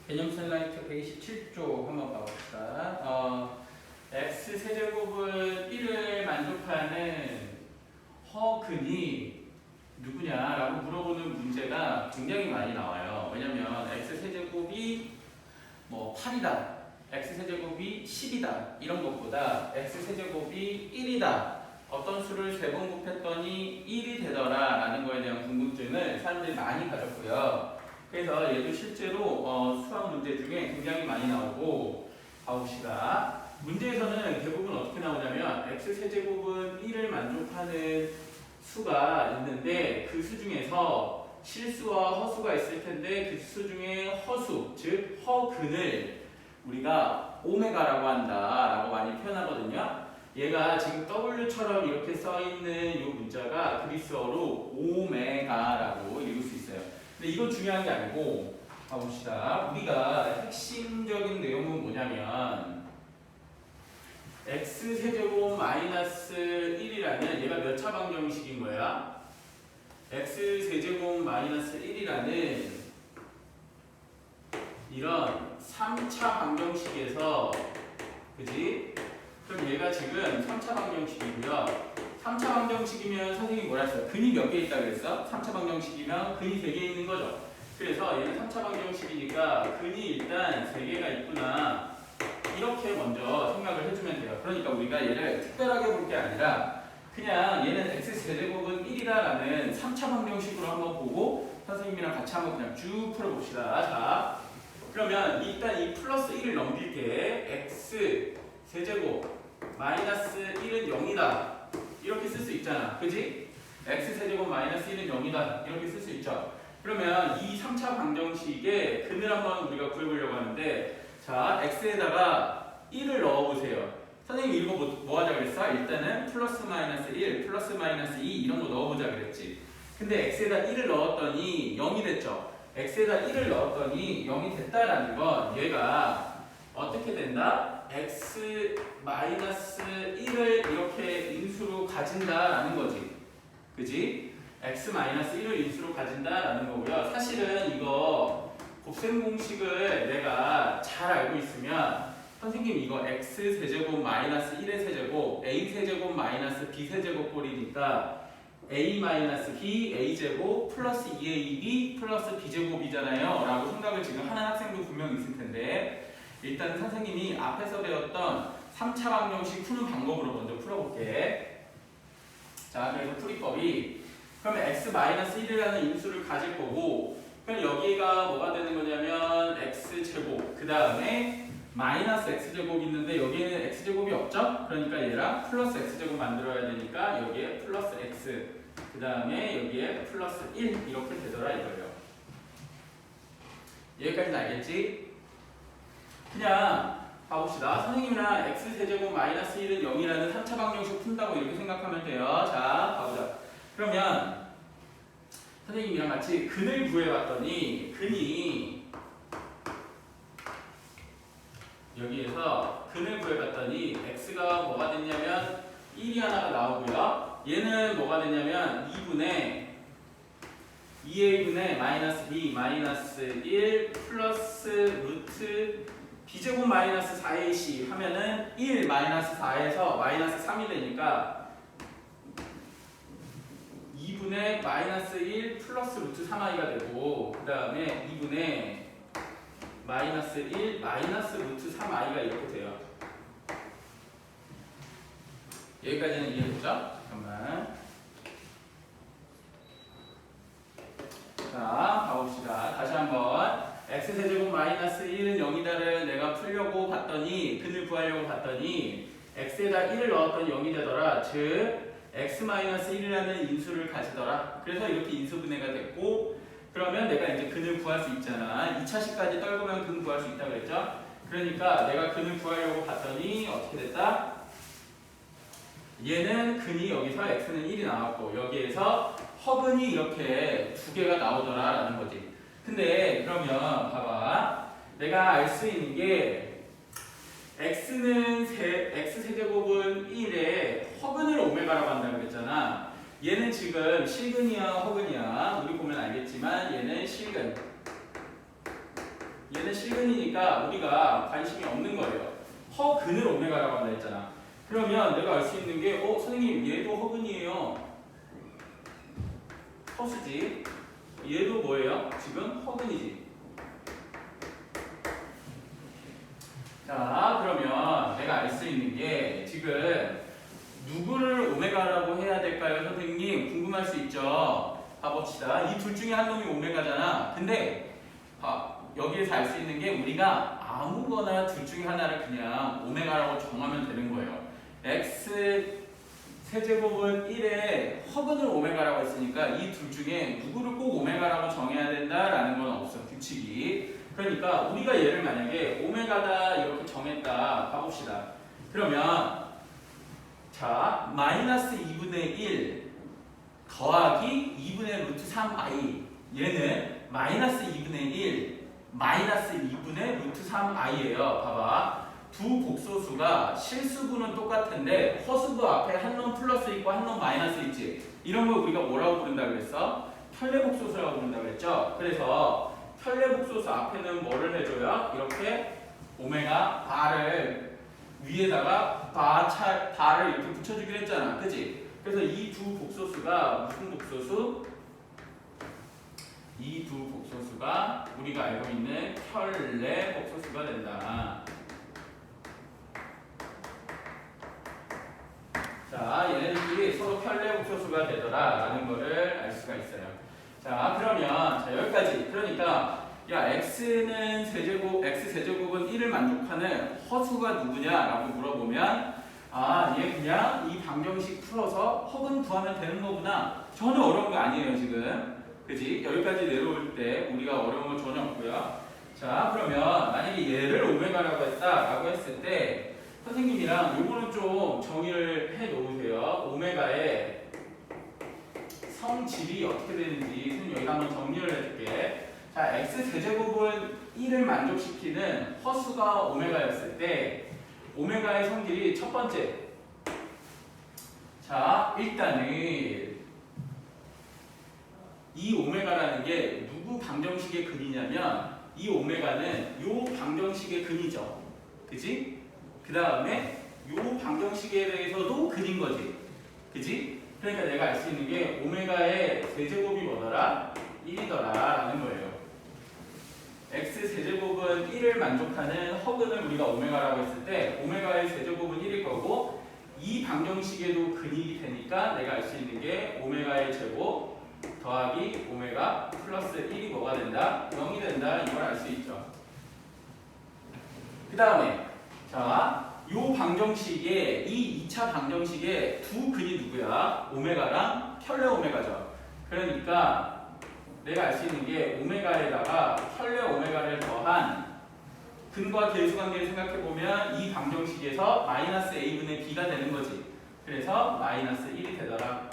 개념 슬라이드 127쪽 한번 봐봅시다. x 세제곱은 1을 만족하는 허근이 누구냐라고 물어보는 문제가 굉장히 많이 나와요. 왜냐면 x 세제곱이 뭐 8이다, x 세제곱이 10이다 이런 것보다 x 세제곱이 1이다, 어떤 수를 3번 곱했더니 1이 되더라 라는 거에 대한 궁금증을 사람들이 많이 가졌고요. 그래서 얘도 실제로 수학 문제 중에 굉장히 많이 나오고, 봐봅시다. 문제에서는 대부분 어떻게 나오냐면 x 세제곱은 1을 만족하는 수가 있는데 그 수 중에서 실수와 허수가 있을 텐데 그 수 중에 허수, 즉 허근을 우리가 오메가라고 한다라고 많이 표현하거든요. 얘가 지금 W처럼 이렇게 써있는 이 문자가 그리스어로 오메가라고 읽을 수 있어요. 근데 이건 중요한 게 아니고, 봐봅시다. 우리가 핵심적인 내용은 뭐냐면 x세제곱 마이너스 1이라는 얘가 몇 차 방정식인 거야? x세제곱 마이너스 1이라는 이런 3차 방정식에서, 그지? 그럼 얘가 지금 3차 방정식이고요. 3차 방정식이면 선생님이 뭐라 했어요? 근이 몇 개 있다고 그랬어? 3차 방정식이면 근이 3개 있는 거죠. 그래서 얘는 3차 방정식이니까 근이 일단 3개가 있구나, 이렇게 먼저 생각을 해주면 돼요. 그러니까 우리가 얘를 특별하게 볼 게 아니라 그냥 얘는 x세제곱은 1이다라는 3차 방정식으로 한번 보고 선생님이랑 같이 한번 그냥 쭉 풀어봅시다. 자, 그러면 일단 이 플러스 1을 넘길게. x세제곱 마이너스 1은 0이다 이렇게 쓸 수 있잖아, 그지? x세제곱 마이너스 1은 0이다 이렇게 쓸 수 있죠. 그러면 이 3차 방정식에 근을 한번 우리가 구해보려고 하는데, 자, x에다가 1을 넣어보세요. 선생님이 이거 뭐 하자 그랬어? 일단은 플러스 마이너스 1, 플러스 마이너스 2 이런 거 넣어보자 그랬지. 근데 x에다 1을 넣었더니 0이 됐죠. x에다 1을 넣었더니 0이 됐다라는 건 얘가 어떻게 된다? x 마이너스 1을 이렇게 인수로 가진다라는 거지. 그지? x 마이너스 1을 인수로 가진다라는 거고요. 사실은 이거 곱셈 공식을 내가 잘 알고 있으면 선생님 이거 x 세제곱 마이너스 1의 세제곱 a 세제곱 마이너스 b 세제곱 꼴이니까 a 마이너스 b a 제곱 플러스 2ab 플러스 b 제곱이잖아요 라고 생각을 지금 하는 학생도 분명 있을 텐데, 일단 선생님이 앞에서 배웠던 3차 방정식 푸는 방법으로 먼저 풀어볼게. 자, 그래서 풀이법이, 그러면 x 마이너스 1이라는 인수를 가질 거고, 그럼 여기가 뭐가 되는 거냐면 x제곱, 그 다음에 마이너스 x제곱 있는데 여기에는 x제곱이 없죠? 그러니까 얘랑 플러스 x제곱 만들어야 되니까 여기에 플러스 x, 그 다음에 여기에 플러스 1 이렇게 되더라 이거예요. 여기까지는 알겠지? 그냥 봐봅시다. 선생님이랑 x세제곱 마이너스 1은 0이라는 3차 방정식 푼다고 이렇게 생각하면 돼요. 자, 가보자. 그러면 선생님이랑 같이 근을 구해봤더니 근이 여기에서 근을 구해봤더니 x가 뭐가 됐냐면 1이 하나가 나오고요. 얘는 뭐가 됐냐면 2a분의 마이너스 b 마이너스 1 플러스 루트 b제곱 마이너스 4ac 하면은 1 마이너스 4에서 마이너스 3이 되니까 2분의 마이너스 1 플러스 루트 3i가 되고, 그 다음에 2분의 마이너스 1 마이너스 루트 3i가 이렇게 돼요. 여기까지는 이해되죠? 잠깐만. 자, 가봅시다. 다시 한번. x세제곱 마이너스 1은 0이다를 내가 풀려고 봤더니, 근을 구하려고 봤더니 x에다 1을 넣었더니 0이 되더라. 즉 x-1이라는 인수를 가지더라. 그래서 이렇게 인수분해가 됐고, 그러면 내가 이제 근을 구할 수 있잖아. 2차식까지 떨구면 근 구할 수 있다고 그랬죠? 그러니까 내가 근을 구하려고 봤더니 어떻게 됐다? 얘는 근이 여기서 x는 1이 나왔고 여기에서 허근이 이렇게 2개가 나오더라 라는 거지. 근데 그러면 봐봐, 내가 알 수 있는 게 x세제곱은 1에 허근을 오메가라고 한다고 그랬잖아. 얘는 지금 실근이야 허근이야? 우리 보면 알겠지만 얘는 실근, 얘는 실근이니까 우리가 관심이 없는 거예요. 허근을 오메가라고 한다 했잖아. 그러면 내가 알 수 있는 게 선생님 얘도 허근이에요. 허수지. 얘도 뭐예요? 지금 허근이지. 자, 그러면 내가 알 수 있는 게 지금 누구를 오메가라고 해야 될까요? 선생님 궁금할 수 있죠. 봐봅시다. 이 둘 중에 한 놈이 오메가잖아. 근데 여기에서 알 수 있는 게 우리가 아무거나 둘 중에 하나를 그냥 오메가라고 정하면 되는 거예요. x 세제곱은 1에 허근을 오메가라고 했으니까 이 둘 중에 누구를 꼭 오메가라고 정해야 된다라는 건 없어. 규칙이. 그러니까 우리가 얘를 만약에 오메가다 이렇게 정했다. 봐봅시다. 그러면 자, 마이너스 2분의 1 더하기 2분의 루트 3i 얘는 마이너스 2분의 1 마이너스 2분의 루트 3i예요. 봐봐. 두 복소수가 실수분은 똑같은데 허수부 앞에 한 놈 플러스 있고 한 놈 마이너스 있지. 이런 걸 우리가 뭐라고 부른다 그랬어? 편례복소수라고 부른다 그랬죠. 그래서 편례복소수 앞에는 뭐를 해줘요? 이렇게 오메가 바를 위에다가 바를 이렇게 붙여주기로 했잖아. 그치? 그래서 이 두 복소수가 무슨 복소수? 이 두 복소수가 우리가 알고 있는 편례 복소수가 된다. 자, 얘네들이 서로 편례 복소수가 되더라 라는 거를 알 수가 있어요. 자, 그러면 자, 여기까지. 그러니까 야, x는 x 세제곱은 1을 만족하는 허수가 누구냐라고 물어보면 얘 그냥 이 방정식 풀어서 허근 구하면 되는 거구나. 전혀 어려운 거 아니에요 지금. 그지? 여기까지 내려올 때 우리가 어려운 거 전혀 없고요. 자, 그러면 만약에 얘를 오메가라고 했다라고 했을 때 선생님이랑 요거는 좀 정의를 해 놓으세요. 오메가의 성질이 어떻게 되는지 선생님 여기 한번 정리를 해줄게. 자, x 세제곱은 1을 만족시키는 허수가 오메가였을 때 오메가의 성질이 첫 번째. 자, 일단은 이 오메가라는 게 누구 방정식의 근이냐면 이 오메가는 요 방정식의 근이죠. 그지? 그 다음에 요 방정식에 대해서도 근인 거지. 그지? 그러니까 내가 알 수 있는 게 오메가의 세제곱이 뭐더라? 1이더라 라는 거예요. x 세제곱은 1을 만족하는 허근을 우리가 오메가라고 했을 때 오메가의 세제곱은 1일 거고 이 방정식에도 근이 되니까 내가 알 수 있는 게 오메가의 제곱 더하기 오메가 플러스 1이 뭐가 된다? 0이 된다. 이걸 알 수 있죠. 그 다음에 자, 요 방정식에 이 2차 방정식에 두 근이 누구야? 오메가랑 켤레 오메가죠. 그러니까 내가 알 수 있는 게 오메가에다가 켤레 오메가를 더한 근과 계수 관계를 생각해 보면 이 방정식에서 마이너스 a분의 b가 되는 거지. 그래서 마이너스 1이 되더라.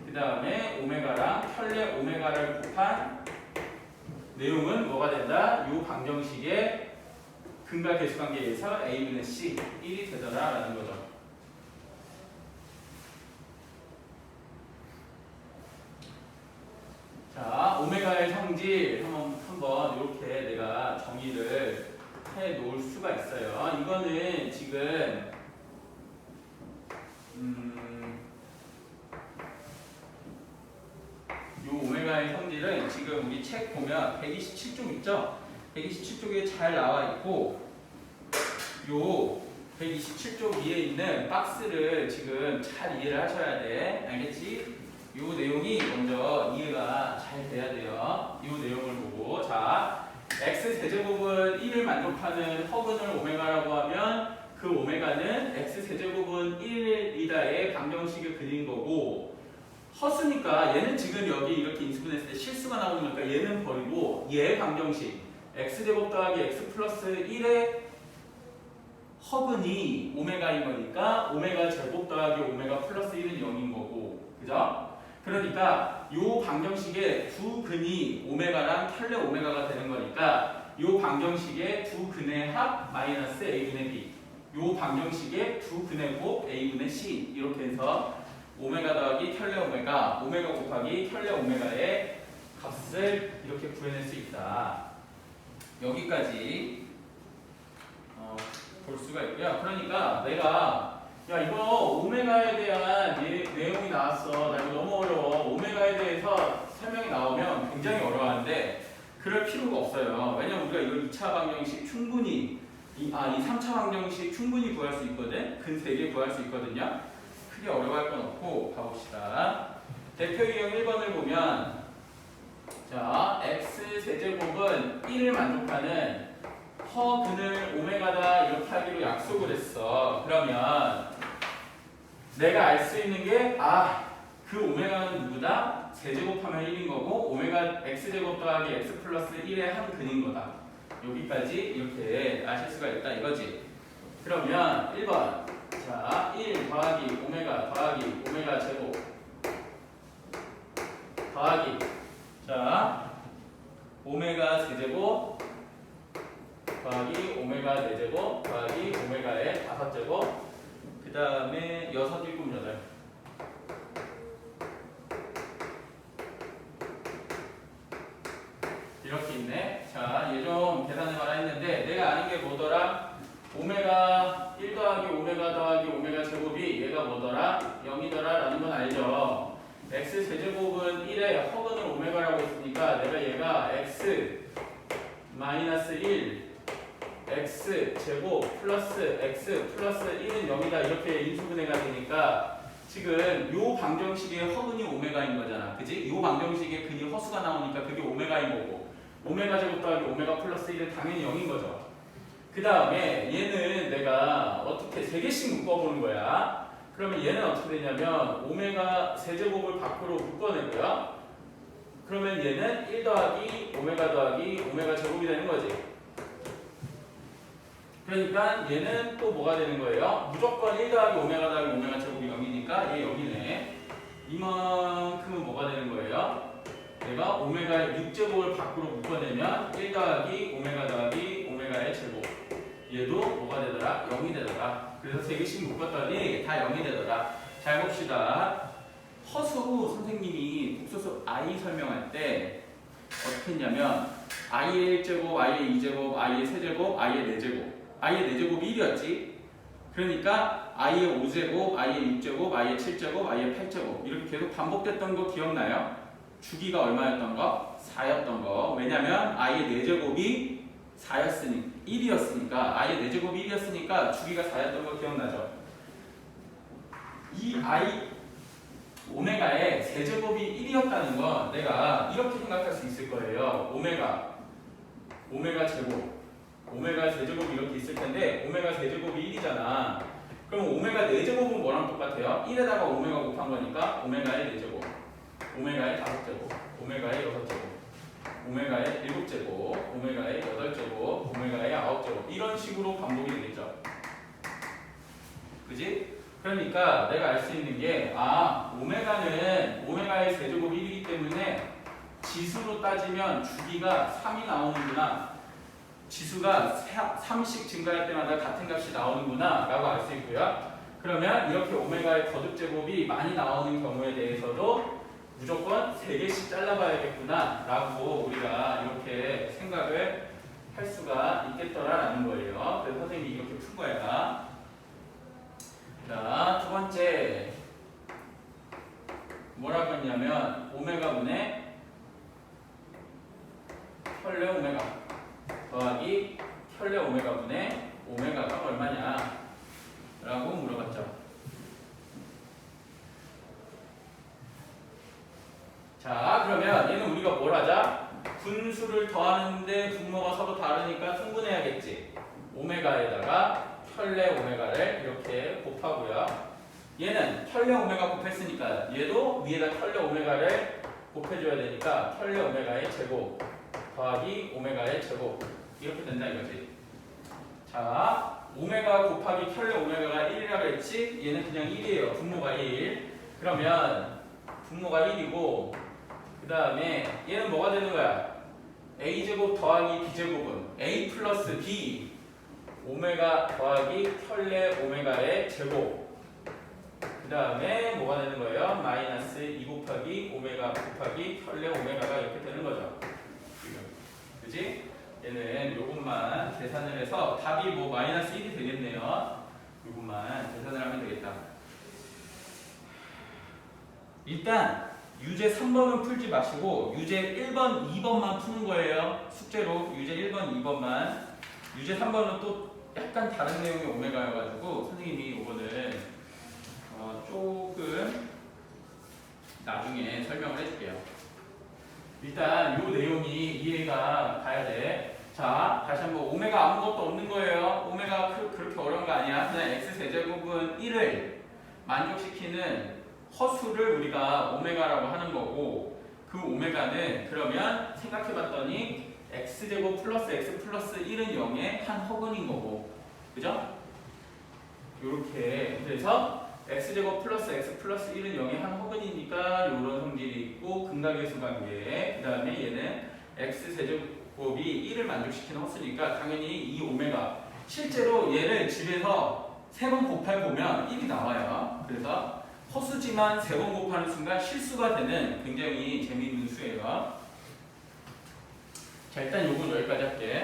그 다음에 오메가랑 켤레 오메가를 곱한 내용은 뭐가 된다? 이 방정식의 근과 계수 관계에서 a분의 c 1이 되더라 라는 거죠. 자, 오메가의 성질 한번 이렇게 내가 정의를 해 놓을 수가 있어요. 이거는 지금 요 오메가의 성질은 지금 우리 책 보면 127쪽 있죠? 127쪽에 잘 나와 있고 요 127쪽 위에 있는 박스를 지금 잘 이해를 하셔야 돼. 알겠지? 요 내용이 먼저 이해가 잘 돼야 돼요. 요 내용을 보고 자, x 세제곱은 1을 만족하는 허근을 오메가라고 하면 그 오메가는 x 세제곱은 1이다의 방정식을 그린 거고 허수니까 얘는 지금 여기 이렇게 인수분했을 때 실수가 나오는 거니까 얘는 버리고 얘 방정식 x제곱 더하기 x 플러스 1의 허근이 오메가인 거니까 오메가 제곱 더하기 오메가 플러스 1은 0인 거고 그죠? 그러니까 요 방정식의 두 근이 오메가랑 켤레 오메가가 되는 거니까 요 방정식의 두 근의 합 마이너스 a분의 b 요 방정식의 두 근의 곱 a분의 c 이렇게 해서 오메가 더하기 켤레 오메가 오메가 곱하기 켤레 오메가의 값을 이렇게 구해낼 수 있다. 여기까지 볼 수가 있고요. 그러니까 내가 야 이거 오메가에 대한 내용이 나왔어. 나 이거 너무 어려워. 오메가에 대해서 설명이 나오면 굉장히 어려워하는데 그럴 필요가 없어요. 왜냐면 우리가 이걸 2차 방정식 충분히 이 3차 방정식 충분히 구할 수 있거든. 근 3개 구할 수 있거든요. 크게 어려워할 건 없고 가봅시다. 대표 유형 1번을 보면 자 x 세제곱은 1을 만족하는 허근을 오메가다 이렇게 하기로 약속을 했어. 그러면 내가 알 수 있는 게 그 오메가는 누구다? 세제곱하면 1인 거고 오메가 x제곱 더하기 x 플러스 1의 한 근인 거다. 여기까지 이렇게 아실 수가 있다 이거지. 그러면 1번 자 1 더하기 오메가 더하기 오메가 제곱 더하기 자 오메가 세제곱 더하기 오메가 4제곱 더하기 오메가의 5제곱 그 다음에 6, 7, 8 이렇게 있네. 자, 얘 좀 계산해봐라 했는데 내가 아는 게 뭐더라? 오메가 1 더하기 오메가 더하기 오메가 제곱이 얘가 뭐더라? 0이더라 라는 건 알죠? x 세제곱은 1에 허근을 오메가라고 했으니까 내가 얘가 x 마이너스 1 x 제곱 플러스 x 플러스 1은 0이다 이렇게 인수분해가 되니까 지금 요 방정식의 허근이 오메가인 거잖아. 그지? 요 방정식의 근이 허수가 나오니까 그게 오메가인 거고 오메가 제곱 더하기 오메가 플러스 1은 당연히 0인 거죠. 그 다음에 얘는 내가 어떻게 3개씩 묶어보는 거야. 그러면 얘는 어떻게 되냐면 오메가 세제곱을 밖으로 묶어내고요. 그러면 얘는 1 더하기 오메가 더하기 오메가 제곱이 되는 거지. 그러니까 얘는 또 뭐가 되는 거예요? 무조건 1 더하기 오메가 더하기 오메가 제곱이 0이니까 얘 여기네. 이만큼은 뭐가 되는 거예요? 내가 오메가의 6제곱을 밖으로 묶어내면 1 더하기 오메가 더하기 오메가의 제곱 얘도 뭐가 되더라? 0이 되더라. 그래서 3개씩 묶었더니 다 0이 되더라. 잘 봅시다. 허수 선생님이 국소수 i 설명할 때 어떻게 했냐면 i의 1제곱, i의 2제곱, i의 3제곱, i의 4제곱 i의 4제곱이 1이었지. 그러니까 i의 5제곱, i의 6제곱, i의 7제곱, i의 8제곱 이렇게 계속 반복됐던 거 기억나요? 주기가 얼마였던 거? 4였던 거. 왜냐면 i의 4제곱이 1이었으니까 i의 4제곱이 1이었으니까 주기가 4였던 거 기억나죠? 이 i 오메가의 세제곱이 1이었다는 건 내가 이렇게 생각할 수 있을 거예요. 오메가 제곱 오메가 세제곱이 이렇게 있을 텐데 오메가 세제곱이 1이잖아. 그럼 오메가 4제곱은 뭐랑 똑같아요? 1에다가 오메가 곱한 거니까 오메가의 4제곱 오메가의 5제곱 오메가의 6제곱 오메가의 7제곱 오메가의 8제곱 오메가의 9제곱 이런 식으로 반복이 되겠죠. 그지? 그러니까 내가 알 수 있는 게 오메가는 오메가의 세제곱이 1이기 때문에 지수로 따지면 주기가 3이 나오는구나. 지수가 3씩 증가할 때마다 같은 값이 나오는구나 라고 알 수 있고요. 그러면 이렇게 오메가의 거듭제곱이 많이 나오는 경우에 대해서도 무조건 3개씩 잘라봐야겠구나 라고 우리가 이렇게 생각을 할 수가 있겠더라라는 거예요. 그래서 선생님이 이렇게 푼 거야. 자, 두 번째 뭐라고 했냐면 오메가분의 혈내 오메가 더하기 혈내 오메가분의 오메가가 얼마냐 라고 물어봤죠. 자, 그러면 얘는 우리가 뭘 하자? 분수를 더하는데 분모가 서로 다르니까 통분해야겠지. 오메가에다가 혈내 오메가를 이렇게 곱하고요. 얘는 혈내 오메가 곱했으니까 얘도 위에다 혈내 오메가를 곱해줘야 되니까 혈내 오메가의 제곱 더하기 오메가의 제곱 이렇게 된다 이거지. 자, 오메가 곱하기 혈내 오메가가 1이라고 했지? 얘는 그냥 1이에요. 분모가 1. 그러면 분모가 1이고 그 다음에 얘는 뭐가 되는 거야? a제곱 더하기 b제곱은 a 플러스 b 오메가 더하기 혈내 오메가의 제곱 그 다음에 뭐가 되는 거예요? 마이너스 2 곱하기 오메가 곱하기 혈내 오메가가 이렇게 되는 거죠. 그지? 얘는 계산을 해서 답이 뭐 마이너스 1이 되겠네요. 이것만 계산을 하면 되겠다. 일단 유제 3번은 풀지 마시고 유제 1번, 2번만 푸는 거예요. 숙제로 유제 1번, 2번만. 유제 3번은 또 약간 다른 내용의 오메가여가지고 선생님이 이거는 조금 나중에 설명을 해줄게요. 일단 이 내용이 이해가 가야 돼. 자, 다시 한번 오메가 아무것도 없는 거예요. 오메가 그렇게 어려운 거 아니야. 그냥 x제곱은 1을 만족시키는 허수를 우리가 오메가라고 하는 거고, 그 오메가는 그러면 생각해봤더니 x제곱 플러스 x 플러스 1은 0의 한 허근인 거고, 그죠? 요렇게 그래서 x제곱 플러스 x 플러스 1은 0의 한 허근이니까 요런 성질이 있고, 근각계수 관계, 그 다음에 얘는 x제곱이 1을 만족시키는 허수니까 당연히 이 오메가, 실제로 얘를 집에서 3번 곱해보면 1이 나와요. 그래서 허수지만 3번 곱하는 순간 실수가 되는 굉장히 재미있는 수예요. 자, 일단 요건 여기까지 할게.